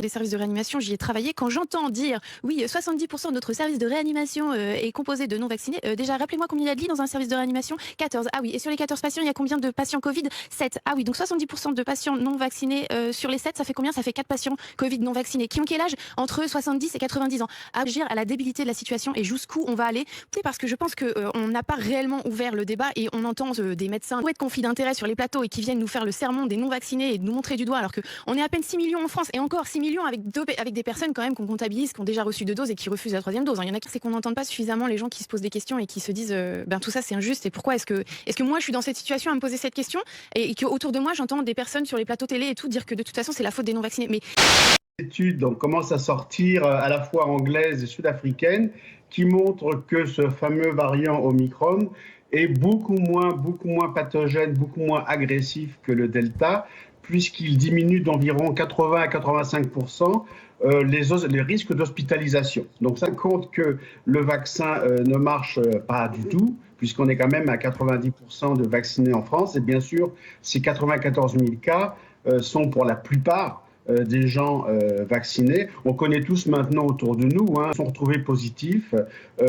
des services de réanimation, j'y ai travaillé. Quand j'entends dire, oui, 70% de notre service de réanimation est composé de non-vaccinés, déjà, rappelez-moi combien il y a de lits dans un service de réanimation? 14. Ah oui, et sur les 14 patients, il y a combien de patients Covid? 7. Ah oui, donc 70% de patients non vaccinés sur les 7, ça fait combien? Ça fait 4 patients Covid non vaccinés. Qui ont quel âge? Entre 70 et 90 ans. Agir à la débilité de la situation et jusqu'où on va aller. Parce que je pense qu'on n'a pas réellement ouvert le débat et on entend des médecins de conflit d'intérêt sur les plateaux et qui viennent nous faire le sermon des non-vaccinés et de nous montrer du doigt alors qu'on est à peine 6 millions en France et encore 6 millions avec des personnes quand même qu'on comptabilise, qui ont déjà reçu 2 doses et qui refusent la 3e dose. Il y en a qui c'est qu'on n'entende pas suffisamment les gens qui se posent des questions et qui se disent tout ça c'est injuste et pourquoi est-ce que moi je suis dans cette situation à me poser cette question et que autour de moi j'entends des personnes sur les plateaux télé et tout dire que de toute façon c'est la faute des non-vaccinés. Mais études donc, commencent à sortir à la fois anglaises et sud-africaines qui montrent que ce fameux variant Omicron est beaucoup moins pathogène, beaucoup moins agressif que le Delta, puisqu'il diminue d'environ 80 à 85% les risques d'hospitalisation. Donc ça compte que le vaccin ne marche pas du tout, puisqu'on est quand même à 90% de vaccinés en France. Et bien sûr, ces 94 000 cas sont pour la plupart des gens vaccinés. On connaît tous maintenant autour de nous, sont retrouvés positifs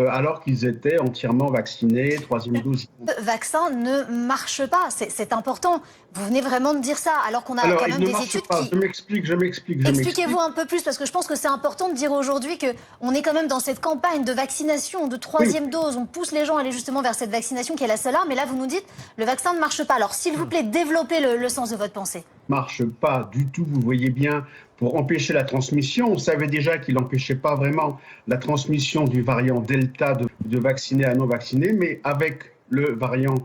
alors qu'ils étaient entièrement vaccinés, 3e dose. Le vaccin ne marche pas, c'est important. Vous venez vraiment de dire ça, alors qu'on a quand même des études qui... Je m'explique. Expliquez-vous un peu plus, parce que je pense que c'est important de dire aujourd'hui qu'on est quand même dans cette campagne de vaccination, de 3e dose. On pousse les gens à aller justement vers cette vaccination qui est la seule arme. Et là, vous nous dites, le vaccin ne marche pas. Alors, s'il vous plaît, développez le sens de votre pensée. Marche pas du tout, vous voyez bien, pour empêcher la transmission. On savait déjà qu'il n'empêchait pas vraiment la transmission du variant Delta de vaccinés à non vaccinés, mais avec le variant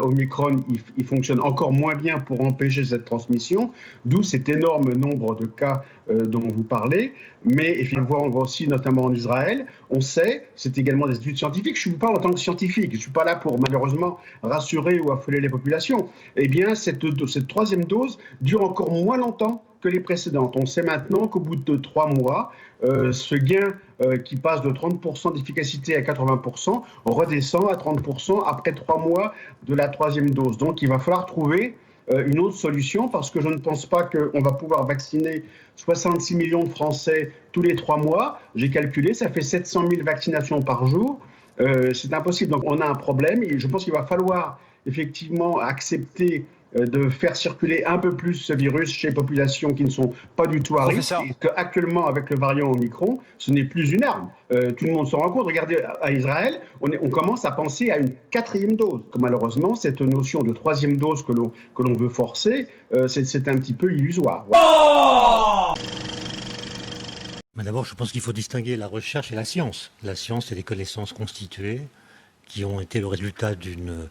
Omicron, il fonctionne encore moins bien pour empêcher cette transmission, d'où cet énorme nombre de cas dont vous parlez. Mais on voit aussi, notamment en Israël, on sait, c'est également des études scientifiques, je vous parle en tant que scientifique, je ne suis pas là pour malheureusement rassurer ou affoler les populations. Eh bien, cette 3e dose dure encore moins longtemps que les précédentes. On sait maintenant qu'au bout de 3 mois, ce gain qui passe de 30% d'efficacité à 80% redescend à 30% après 3 mois de la 3e dose. Donc il va falloir trouver une autre solution parce que je ne pense pas qu'on va pouvoir vacciner 66 millions de Français tous les 3 mois. J'ai calculé, ça fait 700 000 vaccinations par jour. C'est impossible. Donc on a un problème et je pense qu'il va falloir effectivement accepter de faire circuler un peu plus ce virus chez les populations qui ne sont pas du tout à risque. Et qu'actuellement, avec le variant Omicron, ce n'est plus une arme. Tout le monde se rend compte. Regardez, à Israël, on commence à penser à une 4e dose. Malheureusement, cette notion de 3e dose que l'on veut forcer, c'est un petit peu illusoire. Voilà. Mais d'abord, je pense qu'il faut distinguer la recherche et la science. La science, c'est des connaissances constituées qui ont été le résultat d'une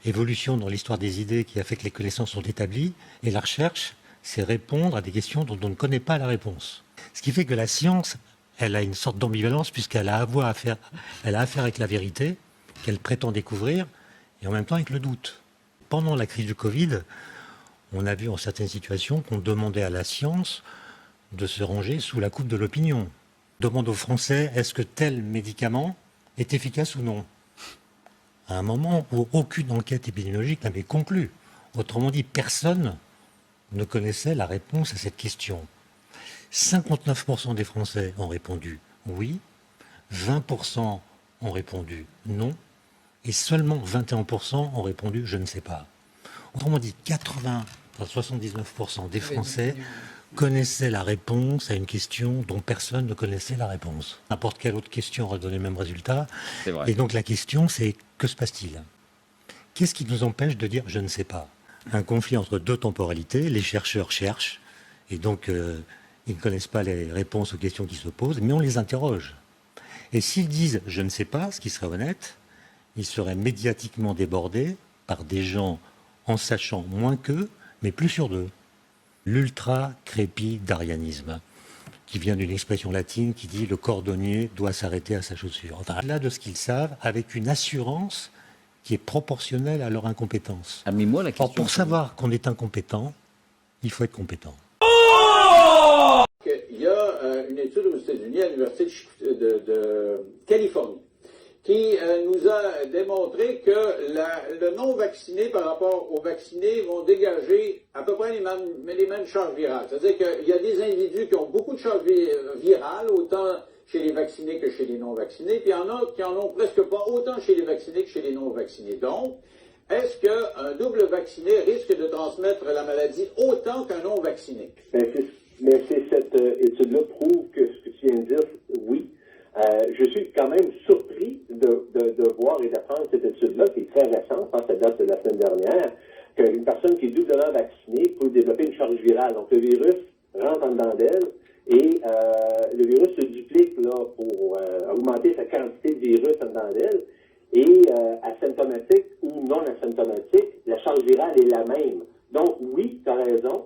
évolution dans l'histoire des idées qui a fait que les connaissances sont établies. Et la recherche, c'est répondre à des questions dont on ne connaît pas la réponse. Ce qui fait que la science, elle a une sorte d'ambivalence puisqu'elle a affaire avec la vérité qu'elle prétend découvrir et en même temps avec le doute. Pendant la crise du Covid, on a vu en certaines situations qu'on demandait à la science de se ranger sous la coupe de l'opinion. On demande aux Français, est-ce que tel médicament est efficace ou non ? À un moment où aucune enquête épidémiologique n'avait conclu. Autrement dit, personne ne connaissait la réponse à cette question. 59% des Français ont répondu oui, 20% ont répondu non, et seulement 21% ont répondu je ne sais pas. Autrement dit, 79% des Français connaissaient la réponse à une question dont personne ne connaissait la réponse. N'importe quelle autre question aurait donné le même résultat. Et donc la question, c'est que se passe-t-il ? Qu'est-ce qui nous empêche de dire je ne sais pas ? Un conflit entre 2 temporalités, les chercheurs cherchent, et donc ils ne connaissent pas les réponses aux questions qui se posent, mais on les interroge. Et s'ils disent je ne sais pas, ce qui serait honnête, ils seraient médiatiquement débordés par des gens en sachant moins qu'eux, mais plus sûrs d'eux. L'ultra-crépidarianisme, qui vient d'une expression latine qui dit « le cordonnier doit s'arrêter à sa chaussure ». Enfin, là de ce qu'ils savent, avec une assurance qui est proportionnelle à leur incompétence. Ah, mais moi, la question, or, pour savoir qu'on est incompétent, il faut être compétent. Il y a une étude aux États-Unis, à l'Université de Californie, qui nous a démontré que le non-vacciné par rapport aux vaccinés vont dégager à peu près les mêmes charges virales. C'est-à-dire qu'il y a des individus qui ont beaucoup de charges virales, autant chez les vaccinés que chez les non-vaccinés, puis il y en a qui en ont presque pas autant chez les vaccinés que chez les non-vaccinés. Donc, est-ce qu'un double vacciné risque de transmettre la maladie autant qu'un non-vacciné? Mais cette étude-là prouve que ce que tu viens de dire, oui. Je suis quand même surpris de voir et d'apprendre cette étude-là, qui est très récente, je pense que ça date de la semaine dernière, qu'une personne qui est doublement vaccinée peut développer une charge virale. Donc, le virus rentre en dedans d'elle et le virus se duplique là, pour augmenter sa quantité de virus en dedans d'elle. Et asymptomatique ou non asymptomatique, la charge virale est la même. Donc, oui, tu as raison.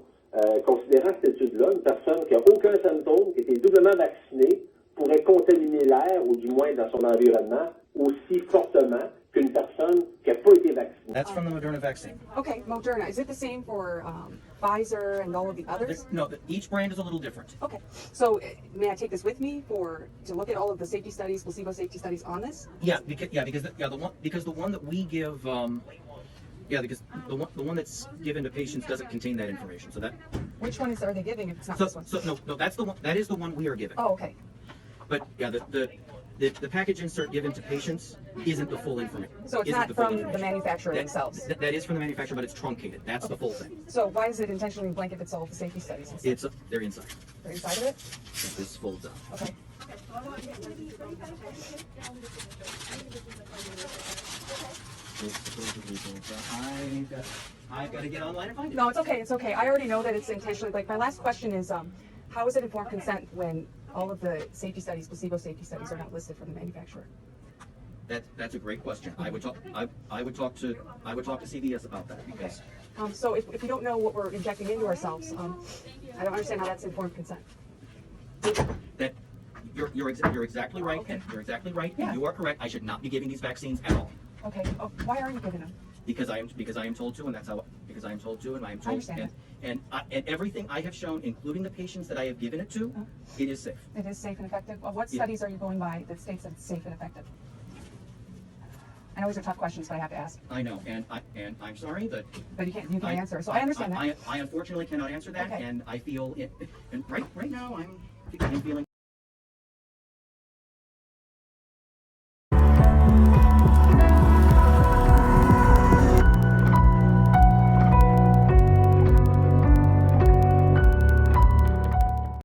Considérant cette étude-là, une personne qui n'a aucun symptôme, qui était doublement vaccinée, pourrait contaminer l'air, ou du moins dans son environnement, aussi fortement qu'une personne qui n'a pas été vaccinée. That's from the Moderna vaccine. Okay, Moderna. Is it the same for Pfizer and all of the others? No, each brand is a little different. Okay, so may I take this with me to look at all of the safety studies, placebo safety studies on this? Yeah, because the one that we give, because the one that's given to patients doesn't contain that information. So that Which one are they giving if it's not this one? no, that's the one. That is the one we are giving. Oh, okay. But yeah, the package insert given to patients isn't the full information. So it's not from the manufacturer themselves. That is from the manufacturer, but it's truncated. That's the full thing. So why is it intentionally blank if it's all the safety studies? They're inside. They're inside of it? This folds up. Okay. I've got to get online and find it. No, it's okay. It's okay. I already know that it's intentionally blank. My last question is, how is it informed consent when all of the safety studies, placebo safety studies, are not listed from the manufacturer? That's a great question. I would talk to CVS about that because So if we don't know what we're injecting into ourselves, I don't understand how that's informed consent. that you're exactly right. Okay. You're exactly right. Yeah. And you are correct. I should not be giving these vaccines at all Okay. Oh, why are you giving them? because I am told to, and that's how because I am told to, and I am told understand and everything I have shown, including the patients that I have given it to, it is safe. It is safe and effective. What Yeah. studies are you going by that states that it's safe and effective? I know these are tough questions, but I have to ask. I know, and I'm sorry that But you can't answer. So I understand that. I unfortunately cannot answer that, Okay. and I feel it. And right now I'm feeling.